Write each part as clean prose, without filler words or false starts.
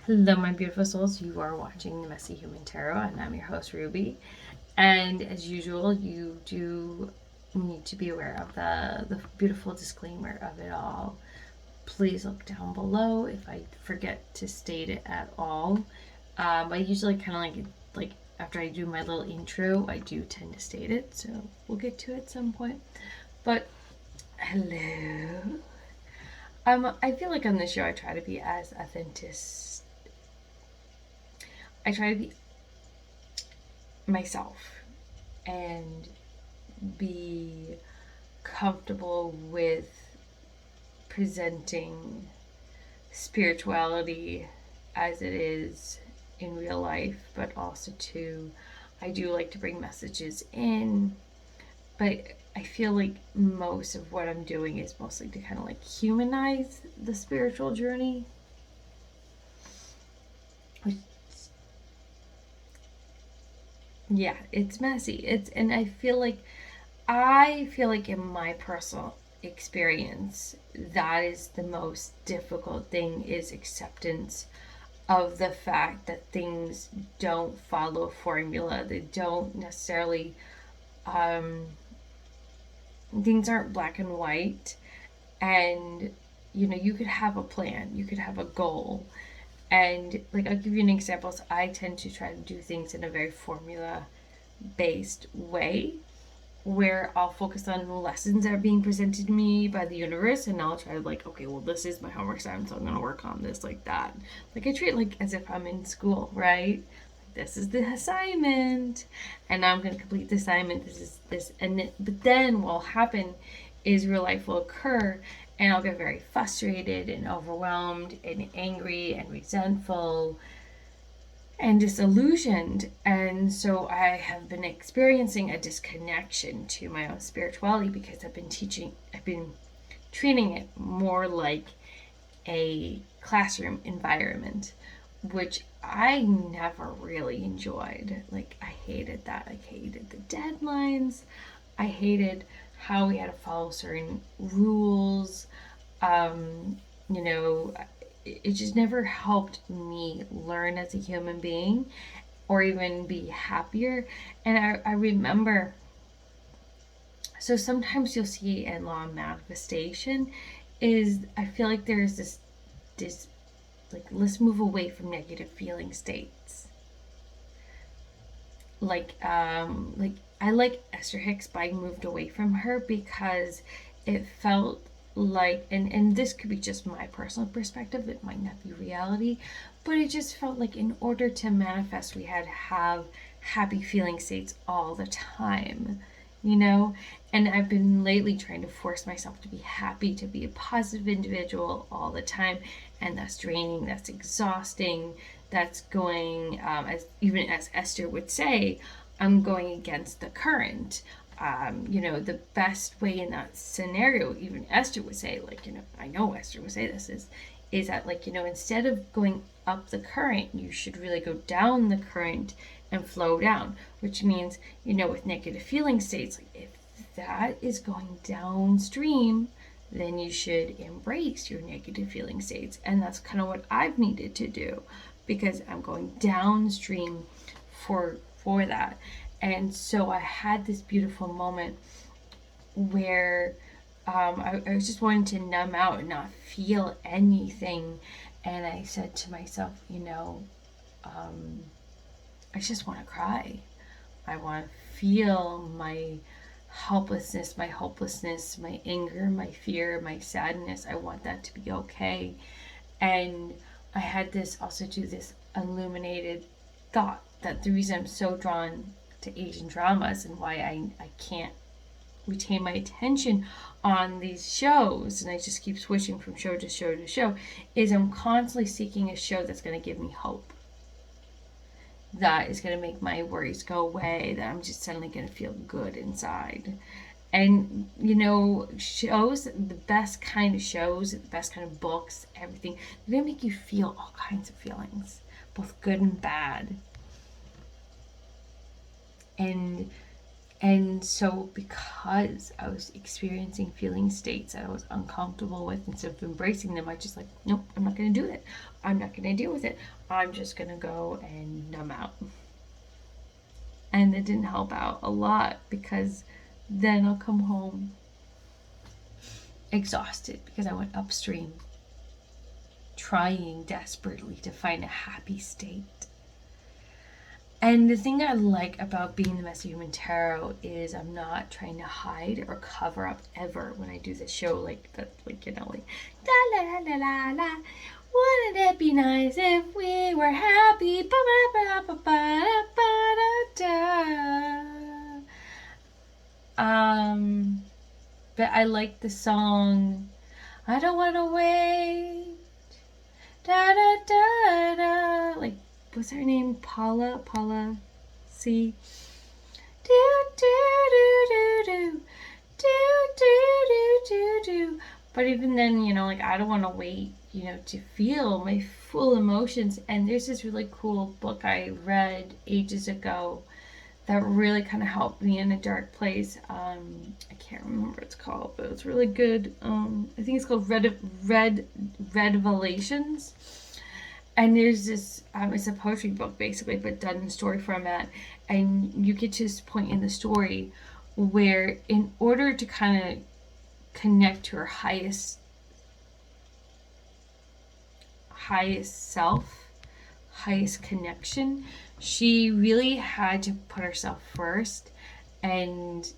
Hello, my beautiful souls. You are watching the Messy Human Tarot, and I'm your host, Ruby. And as usual, you do need to be aware of the beautiful disclaimer of it all. Please look down below if I forget to state it at all. I usually kind of like after I do my little intro, I do tend to state it, so we'll get to it at some point. But hello. I feel like on this show I try to be as authentic. I try to be myself and be comfortable with presenting spirituality as it is in real life, but also to I do like to bring messages in, but I feel like most of what I'm doing is mostly to kind of like humanize the spiritual journey, which yeah, it's messy. It's and I feel like in my personal experience, that is the most difficult thing is acceptance of the fact that things don't follow a formula. They don't necessarily, um, things aren't black and white. And, you could have a plan, you could have a goal. And, like, I'll give you an example. So I tend to try to do things in a very formula based way where I'll focus on the lessons that are being presented to me by the universe, and I'll try to like, okay, well, this is my homework assignment, so I'm gonna work on this like that. Like I treat it like as if I'm in school, right? This is the assignment, and I'm gonna complete the assignment. This is this, but then what'll happen is real life will occur, and I'll get very frustrated and overwhelmed and angry and resentful and disillusioned. And so I have been experiencing a disconnection to my own spirituality because I've been treating it more like a classroom environment, which I never really enjoyed. Like, I hated that. I hated the deadlines. I hated how we had to follow certain rules. Um, you know, it just never helped me learn as a human being or even be happier. And I remember, so sometimes you'll see in law of manifestation is I feel like there's this like, let's move away from negative feeling states. Like I like Esther Hicks, but I moved away from her because it felt like, and this could be just my personal perspective, it might not be reality, but it just felt like in order to manifest we had to have happy feeling states all the time, you know. And I've been lately trying to force myself to be happy, to be a positive individual all the time, and that's draining, that's exhausting, that's going, as even as Esther would say, I'm going against the current. The best way in that scenario, even Esther would say, like, I know Esther would say this is that, like, instead of going up the current, you should really go down the current and flow down, which means, with negative feeling states, like, if that is going downstream, then you should embrace your negative feeling states. And that's kind of what I've needed to do because I'm going downstream for that. And so I had this beautiful moment where I was just wanting to numb out and not feel anything. And I said to myself, I just want to cry. I want to feel my helplessness, my hopelessness, my anger, my fear, my sadness. I want that to be okay. And I had this also do this illuminated thought that the reason I'm so drawn to Asian dramas and why I can't retain my attention on these shows and I just keep switching from show to show to show is I'm constantly seeking a show that's going to give me hope, that is going to make my worries go away, that I'm just suddenly going to feel good inside. And shows, the best kind of shows, the best kind of books, everything, they're going to make you feel all kinds of feelings, both good and bad. And so because I was experiencing feeling states that I was uncomfortable with, instead of embracing them, I just like, nope, I'm not going to do it. I'm not going to deal with it. I'm just going to go and numb out. And it didn't help out a lot because then I'll come home exhausted because I went upstream, trying desperately to find a happy state. And the thing I like about being the Messy Human Tarot is I'm not trying to hide or cover up ever when I do the show. Like, that's like, you know, like, la la la la la. Wouldn't it be nice if we were happy? Ba ba ba ba ba da da. But I like the song. I don't want to wait. Da da da da. Like, what's her name? Paula C. Do do do do do do do do do. But even then, you know, like I don't want to wait, you know, to feel my full emotions. And there's this really cool book I read ages ago that really kind of helped me in a dark place. I can't remember what it's called, but it's really good. I think it's called Red Revelations. And there's this, it's a poetry book basically, but done in story format. And you get to this point in the story where, in order to kind of connect to her highest self, highest connection, she really had to put herself first and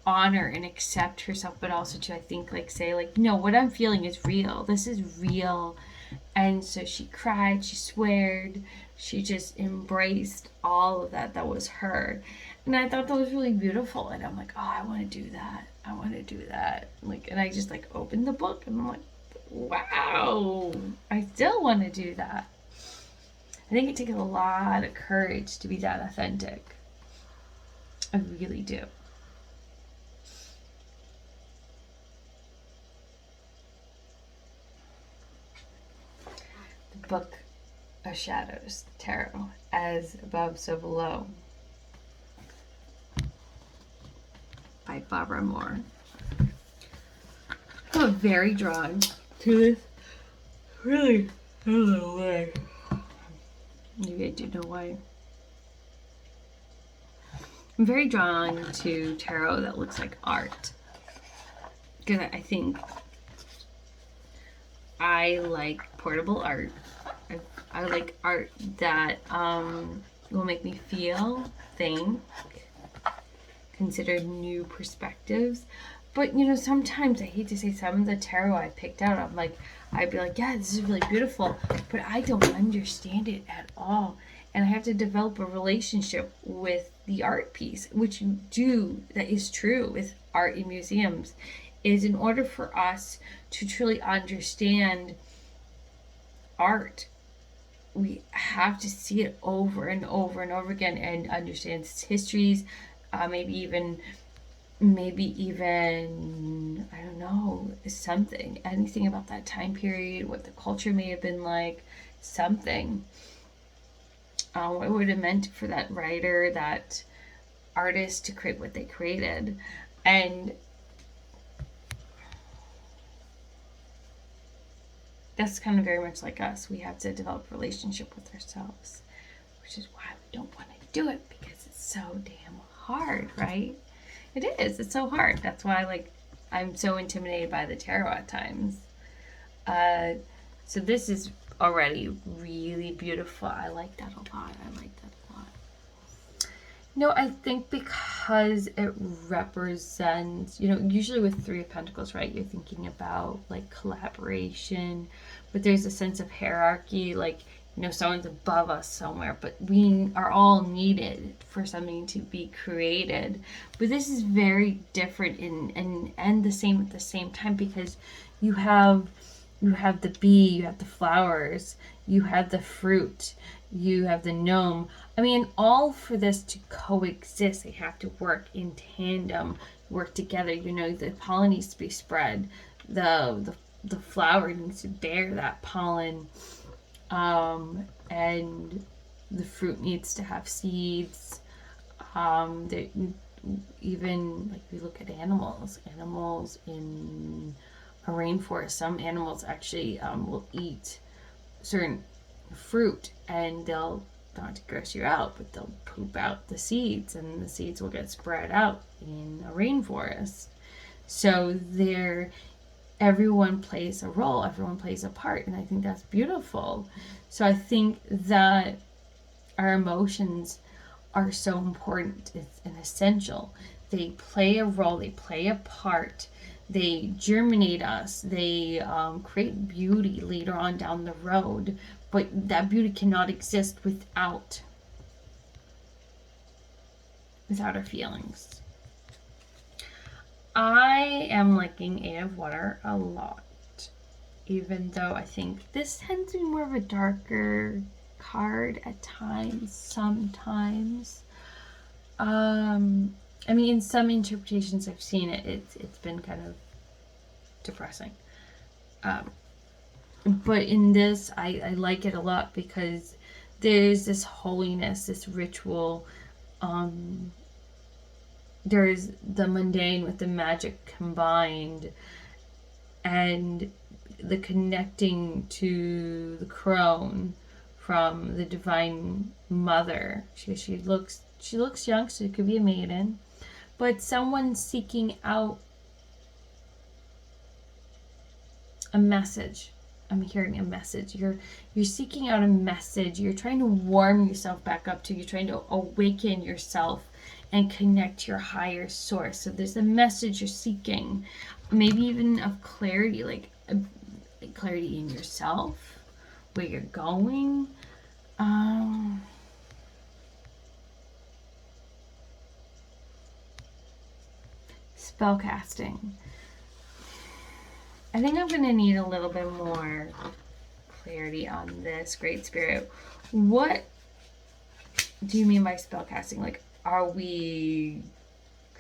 honor and accept herself, but also to, I think, like say like, no, what I'm feeling is real. This is real. And so she cried, she sweared, she just embraced all of that was her. And I thought that was really beautiful. And I'm like, oh, I want to do that. I want to do that. Like, and I just like opened the book and I'm like, wow, I still want to do that. I think it takes a lot of courage to be that authentic. I really do. The Book of Shadows Tarot, As Above, So Below, by Barbara Moore. I'm very drawn to this. Really, I don't know why. Maybe I do know why. I'm very drawn to tarot that looks like art. Because I think I like portable art. I like art that will make me feel, think, consider new perspectives. But you know, sometimes I hate to say some of the tarot I picked out, I'd be like, yeah, this is really beautiful, but I don't understand it at all. And I have to develop a relationship with the art piece, which you do, that is true with art in museums, is in order for us to truly understand art, we have to see it over and over and over again and understand its histories, maybe even I don't know, anything about that time period, what the culture may have been like, something, what it would have meant for that writer, that artist to create what they created. And that's kind of very much like us. We have to develop a relationship with ourselves, which is why we don't want to do it, because it's so damn hard, right? It is. It's so hard. That's why, I'm so intimidated by the tarot at times. So this is already really beautiful. I like that a lot. No, I think because it represents, usually with Three of Pentacles, right, you're thinking about collaboration, but there's a sense of hierarchy, someone's above us somewhere, but we are all needed for something to be created. But this is very different and the same at the same time, because you have the bee, you have the flowers, you have the fruit, you have the gnome. I mean, all for this to coexist, they have to work in tandem, work together. The pollen needs to be spread. The flower needs to bear that pollen. And the fruit needs to have seeds. Even we look at animals in a rainforest, some animals actually will eat certain fruit, and they'll, not to gross you out, but they'll poop out the seeds, and the seeds will get spread out in a rainforest. So everyone plays a role, everyone plays a part, and I think that's beautiful. So I think that our emotions are so important and essential. They play a role, they play a part, they germinate us, they create beauty later on down the road, but that beauty cannot exist without our feelings. I am liking Eight of Water a lot, even though I think this tends to be more of a darker card at times, sometimes. I mean, in some interpretations I've seen it, it's been kind of depressing. But in this, I like it a lot because there's this holiness, this ritual. There's the mundane with the magic combined, and the connecting to the crone from the Divine Mother. She looks young, so it could be a maiden, but someone seeking out a message. I'm hearing a message. You're seeking out a message. You're trying to warm yourself back up to. You're trying to awaken yourself and connect to your higher source. So there's a message you're seeking, maybe even of clarity, like clarity in yourself, where you're going. Spell casting. I think I'm going to need a little bit more clarity on this, Great Spirit. What do you mean by spell casting? Like, are we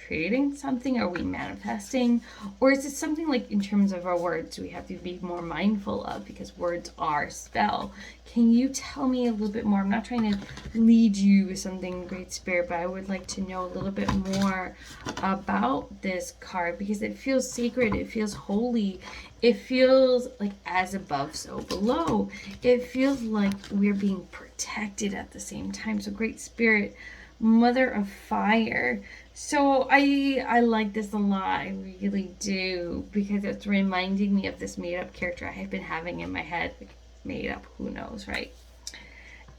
creating something? Are we manifesting? Or is it something like in terms of our words we have to be more mindful of, because words are spell? Can you tell me a little bit more? I'm not trying to lead you with something, Great Spirit, but I would like to know a little bit more about this card, because it feels sacred, it feels holy, it feels like as above, so below. It feels like we're being protected at the same time. So Great Spirit, Mother of Fire. So I like this a lot. I really do, because it's reminding me of this made up character I have been having in my head. Like, made up, who knows, right?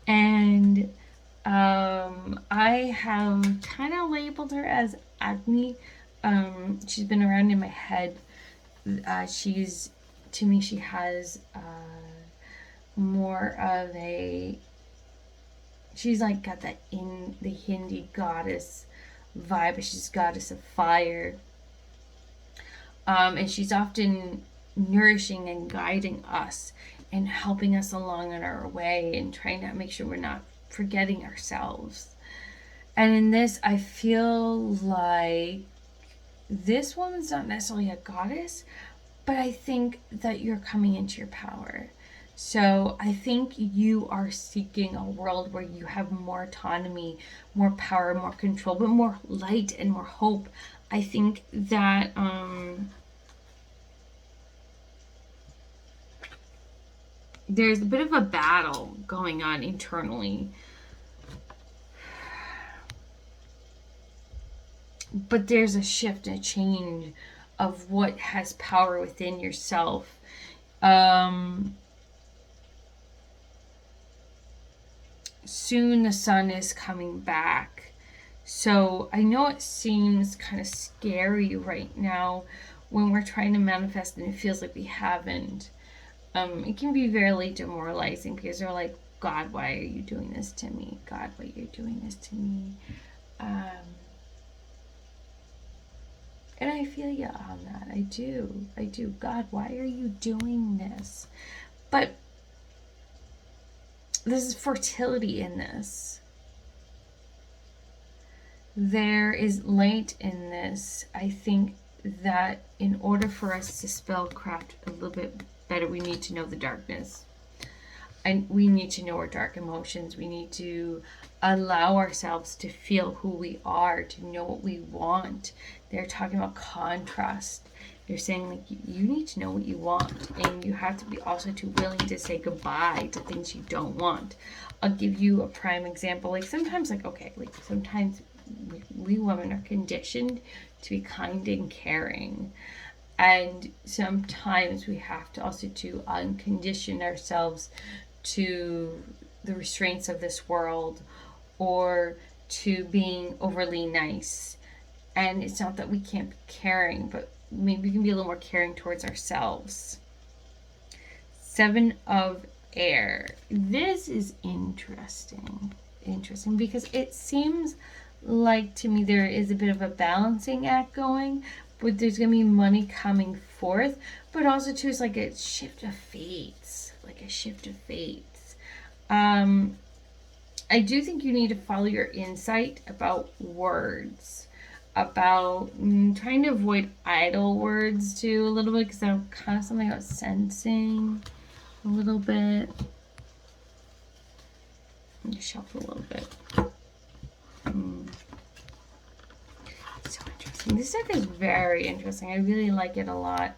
And I have kind of labeled her as Agni. She's been around in my head. To me, she has more of a, she's like got that in the Hindi goddess vibe, but she's goddess of fire. And she's often nourishing and guiding us and helping us along on our way and trying to make sure we're not forgetting ourselves. And in this, I feel like this woman's not necessarily a goddess, but I think that you're coming into your power. So I think you are seeking a world where you have more autonomy, more power, more control, but more light and more hope. I think that there's a bit of a battle going on internally. But there's a shift, a change of what has power within yourself. Soon the sun is coming back. So I know it seems kind of scary right now when we're trying to manifest and it feels like we haven't. It can be very demoralizing, because they're like, God, why are you doing this to me? God, why are you doing this to me? And I feel you on that. I do. God, why are you doing this? But there's fertility in this. There is light in this. I think that in order for us to spellcraft a little bit better, we need to know the darkness. And we need to know our dark emotions. We need to allow ourselves to feel who we are, to know what we want. They're talking about contrast. You're saying like you need to know what you want, and you have to be also too willing to say goodbye to things you don't want. I'll give you a prime example. Like sometimes, like okay, like sometimes we women are conditioned to be kind and caring, and sometimes we have to also to uncondition ourselves to the restraints of this world or to being overly nice. And it's not that we can't be caring, but maybe we can be a little more caring towards ourselves. Seven of air. This is interesting. Interesting because it seems like to me there is a bit of a balancing act going, but there's going to be money coming forth, but also too it's like a shift of fates. Like a shift of fates. I do think you need to follow your insight about words, about trying to avoid idle words too a little bit because I'm kind of something about sensing a little bit. Just shuffle a little bit. So interesting. This deck is very interesting. I really like it a lot.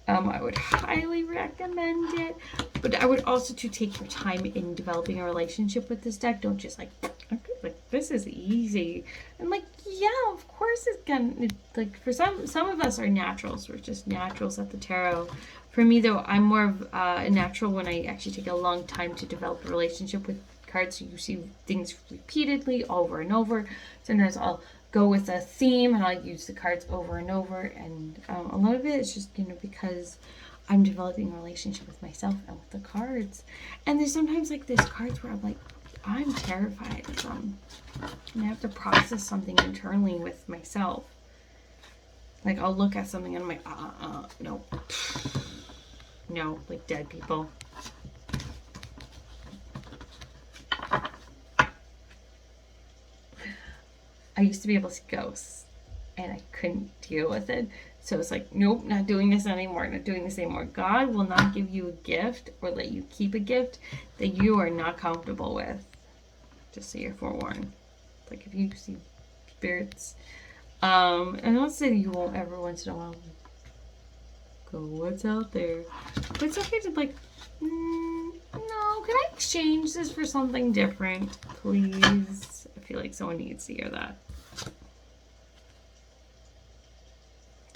I would highly recommend it, but I would also to take your time in developing a relationship with this deck. Don't just like, okay, like this is easy, and like yeah, of course it's gonna like for some of us are naturals. We're just naturals at the tarot. For me though, I'm more of a natural when I actually take a long time to develop a relationship with cards. So you see things repeatedly over and over. Sometimes I'll go with a theme and I'll use the cards over and over, and a lot of it is just because I'm developing a relationship with myself and with the cards. And there's sometimes like there's cards where I'm like I'm terrified of them and I have to process something internally with myself. Like I'll look at something and I'm like no, like dead people. I used to be able to see ghosts and I couldn't deal with it. So it's like, nope, not doing this anymore, not doing this anymore. God will not give you a gift or let you keep a gift that you are not comfortable with. Just so you're forewarned. Like if you see spirits, and I'll say you won't every once in a while go, what's out there? But it's okay to like, no, can I exchange this for something different, please? I feel like someone needs to hear that.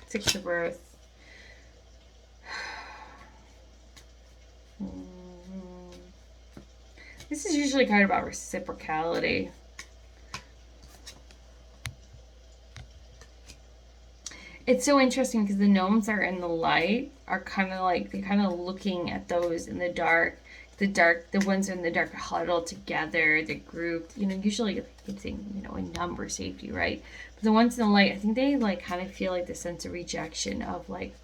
Six of Earth. This is usually a card about reciprocality. It's so interesting because the gnomes that are in the light are kind of like, they're kind of looking at those in the dark. The ones in the dark are huddled together, they're grouped, usually it's in, in number safety, right? But the ones in the light, I think they like kind of feel like the sense of rejection of like,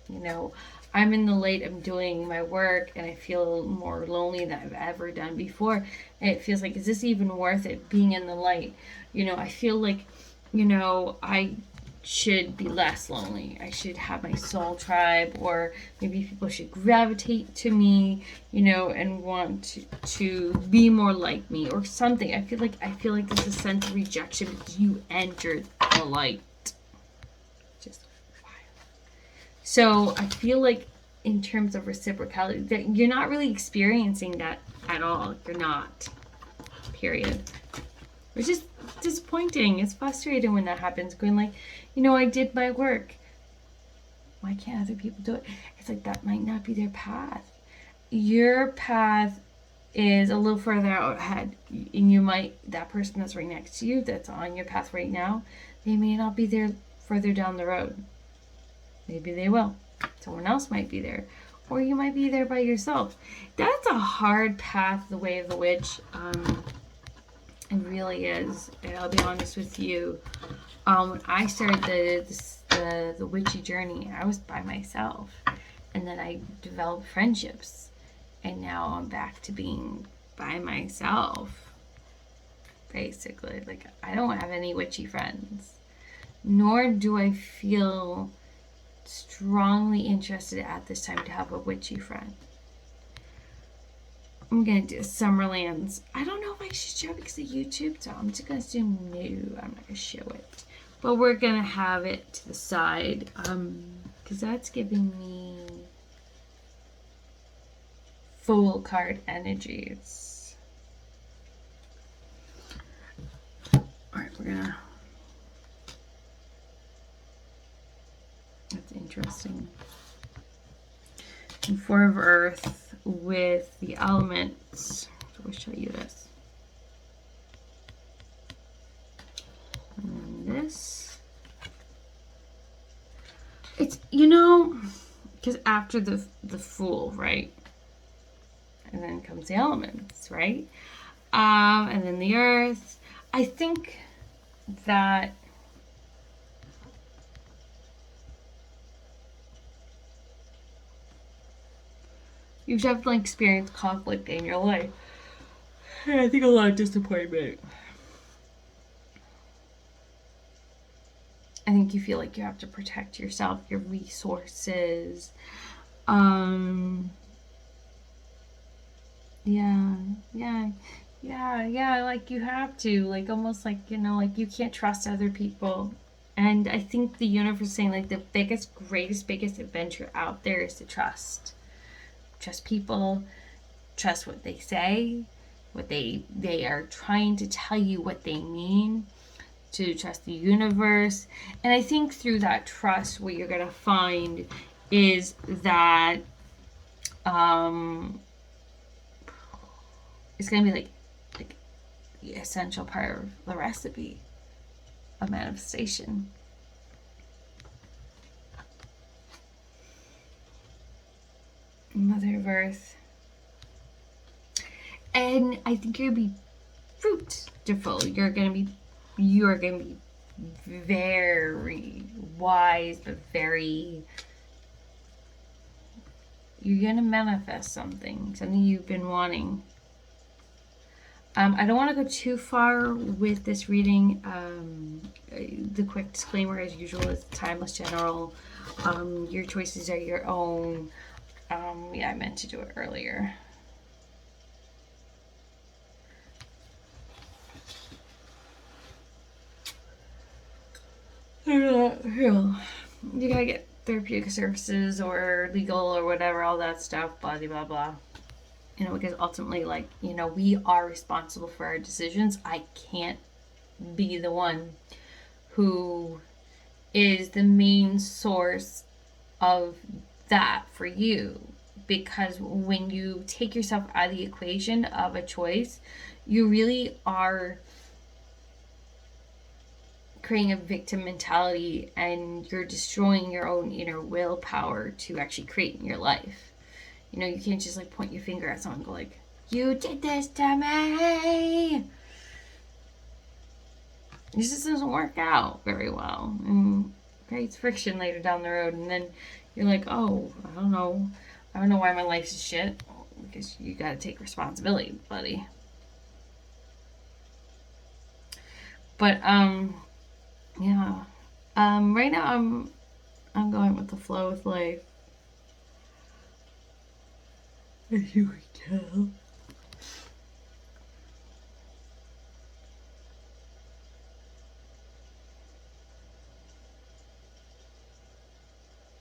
I'm in the light, I'm doing my work, and I feel more lonely than I've ever done before. And it feels like, is this even worth it being in the light? I feel like, I should be less lonely. I should have my soul tribe, or maybe people should gravitate to me, and want to be more like me or something. I feel like there's a sense of rejection because you entered the light. Just wild. So I feel like in terms of reciprocality, that you're not really experiencing that at all. You're not. Period. Which is disappointing. It's frustrating when that happens. Going like, I did my work. Why can't other people do it? It's like that might not be their path. Your path is a little further out ahead. And that person that's right next to you, that's on your path right now, they may not be there further down the road. Maybe they will. Someone else might be there. Or you might be there by yourself. That's a hard path, the way of the witch. It really is. And I'll be honest with you. When I started the witchy journey, I was by myself. And then I developed friendships. And now I'm back to being by myself. Basically. Like, I don't have any witchy friends. Nor do I feel strongly interested at this time to have a witchy friend. I'm going to do Summerlands. I don't know if I should show it because of YouTube, so I'm just going to assume no, I'm not going to show it. But we're going to have it to the side. because that's giving me Fool card energies. Alright, we're gonna... That's interesting. And Four of Earth with the elements. So we'll show you this. And this. It's, you know, because after the Fool, right? And then comes the elements, right? And then the Earth. I think that you've definitely experienced conflict in your life. And I think a lot of disappointment. I think you feel like you have to protect yourself, your resources. Yeah, like you have to, like almost like, you know, like you can't trust other people. And I think the universe is saying like the biggest, biggest adventure out there is to trust. Trust people, trust what they say, what they are trying to tell you what they mean, to trust the universe. And I think through that trust, what you're gonna find is that it's gonna be like the essential part of the recipe of manifestation. Mother of Earth. And I think you're gonna be fruitful. You are gonna be very wise, but very, you're gonna manifest something you've been wanting. I don't want to go too far with this reading. The quick disclaimer, as usual, is timeless, general. Your choices are your own. Yeah, I meant to do it earlier. You gotta get therapeutic services or legal or whatever, all that stuff, blah, blah, blah. You know, because ultimately, like, you know, we are responsible for our decisions. I can't be the one who is the main source of that for you. Because when you take yourself out of the equation of a choice, you really are creating a victim mentality and you're destroying your own inner willpower to actually create in your life. You know, you can't just like point your finger at someone and go like, you did this to me. This just doesn't work out very well and creates friction later down the road. And then you're like, oh, I don't know why my life's shit. Because you gotta take responsibility, buddy. But yeah. Right now I'm going with the flow with life. As you can tell.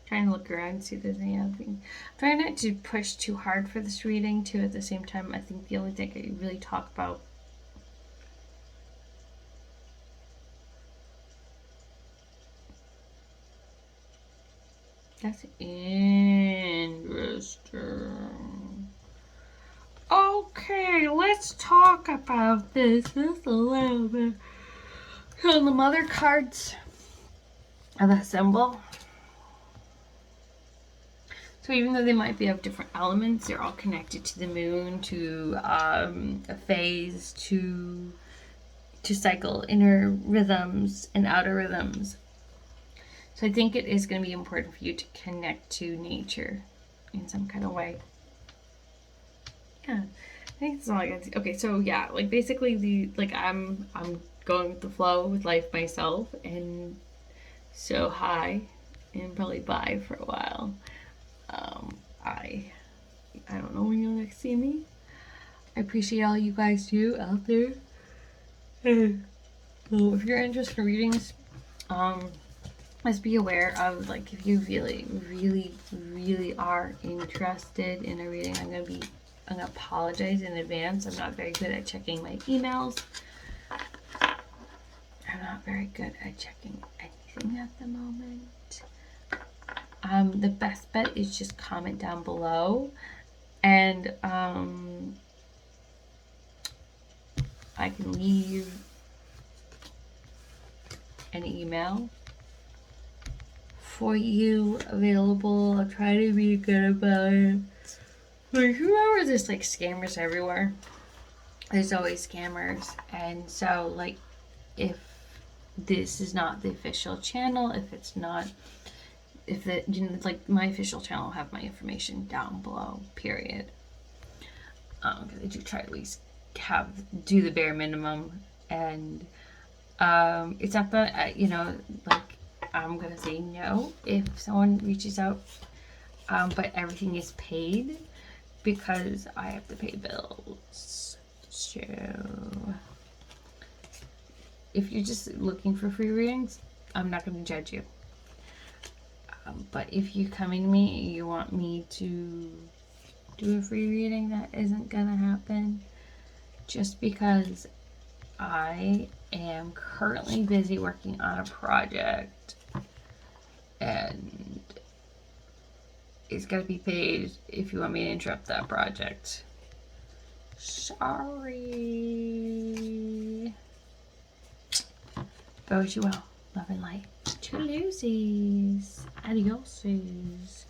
Trying to look around and see if there's any other thing. I'm trying not to push too hard for this reading too. At the same time, I think the only thing I really talk about that's interesting. Okay, let's talk about this just a little bit. So the mother cards of the symbol. So even though they might be of different elements, they're all connected to the moon, to a phase, to cycle, inner rhythms and outer rhythms. So I think it is going to be important for you to connect to nature in some kind of way. Yeah, I think that's all I got to say. Okay, so yeah, like basically I'm going with the flow with life myself, and so hi, and probably bye for a while. I don't know when you'll next see me. I appreciate all you guys do out there. So if you're interested in readings, Just be aware of, like, if you really, really, really are interested in a reading, I'm gonna apologize in advance. I'm not very good at checking my emails. I'm not very good at checking anything at the moment. The best bet is just comment down below, and I can leave an email for you available. I'll try to be good about it. Like, remember, there's like scammers everywhere. There's always scammers, and so, like, if this is not the official channel, if it's not, if the, you know, like, my official channel will have my information down below, period. Because I do try to at least do the bare minimum, and it's not that, you know, like, I'm gonna say no if someone reaches out, but everything is paid because I have to pay bills. So if you're just looking for free readings, I'm not going to judge you. But if you come in me and you want me to do a free reading, that isn't going to happen, just because I am currently busy working on a project and it's got to be paid if you want me to interrupt that project. Sorry. Go as you will. Love and light. Toodaloozies. Adioses.